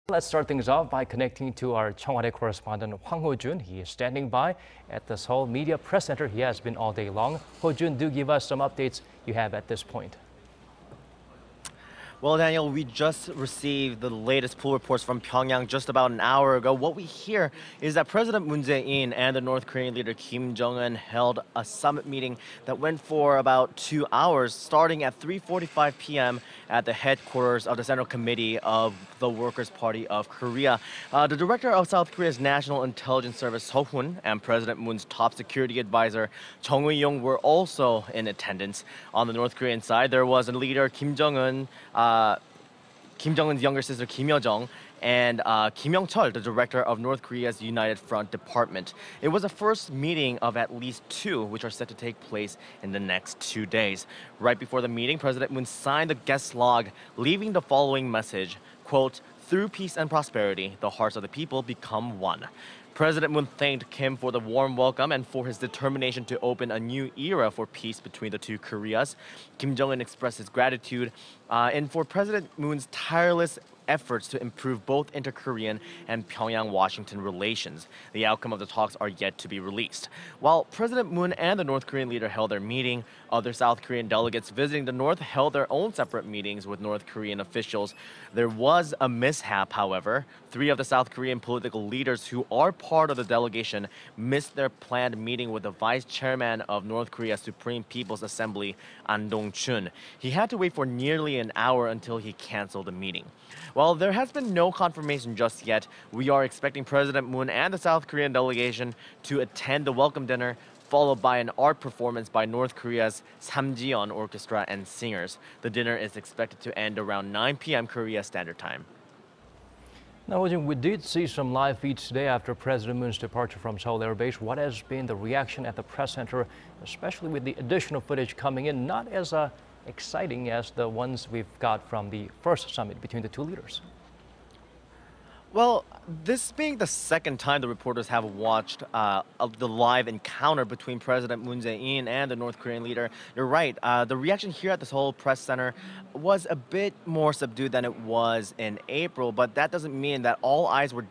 Let's start things off by connecting to our Cheongwadae correspondent Hwang Hojun. He is standing by at the Seoul Media Press Center. He has been all day long. Hojun, do give us some updates you have at this point. Well, Daniel, we just received the latest poll reports from Pyeongyang just about an hour ago. What we hear is that President Moon Jae-in and the North Korean leader Kim Jong-un held a summit meeting that went for about 2 hours, starting at 3:45 p.m. at the headquarters of the Central Committee of the Workers' Party of Korea. The director of South Korea's National Intelligence Service, Suh Hoon, and President Moon's top security advisor, Chung Eui-yong, were also in attendance. On the North Korean side, there was a leader, Kim Jong-un's younger sister, Kim Yo-jong, and Kim Yong-chol, the director of North Korea's United Front Department. It was the first meeting of at least two, which are set to take place in the next 2 days. Right before the meeting, President Moon signed the guest log, leaving the following message, quote, "Through peace and prosperity, the hearts of the people become one." President Moon thanked Kim for the warm welcome and for his determination to open a new era for peace between the two Koreas. Kim Jong-un expressed his gratitude and for President Moon's tireless efforts to improve both inter-Korean and Pyongyang-Washington relations. The outcome of the talks are yet to be released. While President Moon and the North Korean leader held their meeting, other South Korean delegates visiting the North held their own separate meetings with North Korean officials. There was a mishap, however. 3 of the South Korean political leaders who are part of the delegation missed their planned meeting with the vice chairman of North Korea's Supreme People's Assembly, An Dong-chun. He had to wait for nearly an hour until he canceled the meeting. While there has been no confirmation just yet, we are expecting President Moon and the South Korean delegation to attend the welcome dinner, followed by an art performance by North Korea's Samjiyeon Orchestra and singers. The dinner is expected to end around 9 p.m. Korea Standard Time. Now, Hojun, we did see some live feeds today after President Moon's departure from Seoul Air Base. What has been the reaction at the press center, especially with the additional footage coming in, not as exciting as the ones we've got from the first summit between the two leaders? Well, this being the second time the reporters have watched the live encounter between President Moon Jae-in and the North Korean leader, you're right. The reaction here at the Seoul Press Center was a bit more subdued than it was in April, but that doesn't mean that all eyes were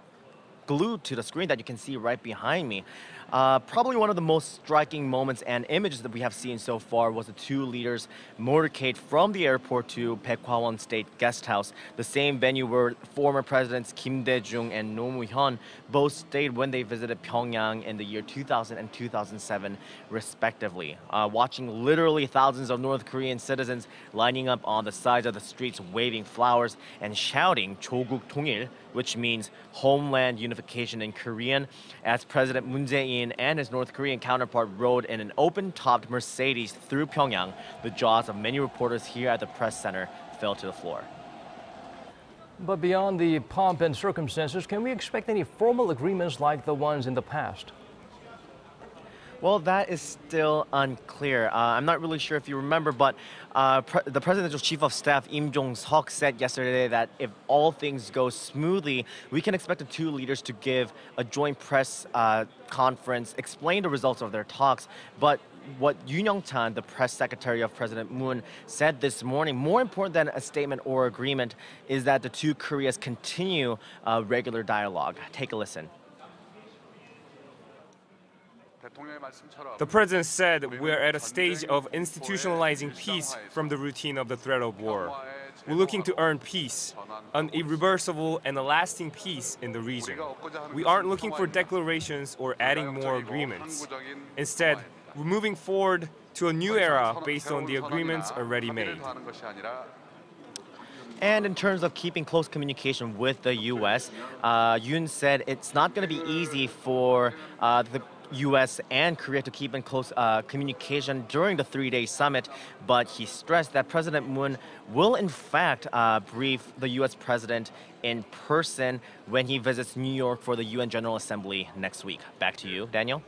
glued to the screen that you can see right behind me. Probably one of the most striking moments and images that we have seen so far was the two leaders motorcade from the airport to Baekwawon State Guest House, the same venue where former presidents Kim Dae-jung and Roh Moo-hyun both stayed when they visited Pyongyang in the year 2000 and 2007, respectively. Watching literally thousands of North Korean citizens lining up on the sides of the streets waving flowers and shouting 조국 통일, which means homeland unification in Korean, as President Moon Jae-in and his North Korean counterpart rode in an open-topped Mercedes through Pyongyang, the jaws of many reporters here at the press center fell to the floor. But beyond the pomp and circumstances, can we expect any formal agreements like the ones in the past? Well, that is still unclear. I'm not really sure if you remember, but the presidential chief of staff, Im Jong-seok, said yesterday that if all things go smoothly, we can expect the two leaders to give a joint press conference, explain the results of their talks. But what Yoon Young-chan, the press secretary of President Moon, said this morning, more important than a statement or agreement, is that the two Koreas continue regular dialogue. Take a listen. The president said we are at a stage of institutionalizing peace from the routine of the threat of war. We're looking to earn peace, an irreversible and a lasting peace in the region. We aren't looking for declarations or adding more agreements. Instead, we're moving forward to a new era based on the agreements already made. And in terms of keeping close communication with the U.S., Yoon said it's not going to be easy for the U.S. and Korea to keep in close communication during the 3-day summit, but he stressed that President Moon will in fact brief the U.S. president in person when he visits New York for the UN General Assembly next week. Back to you, Daniel.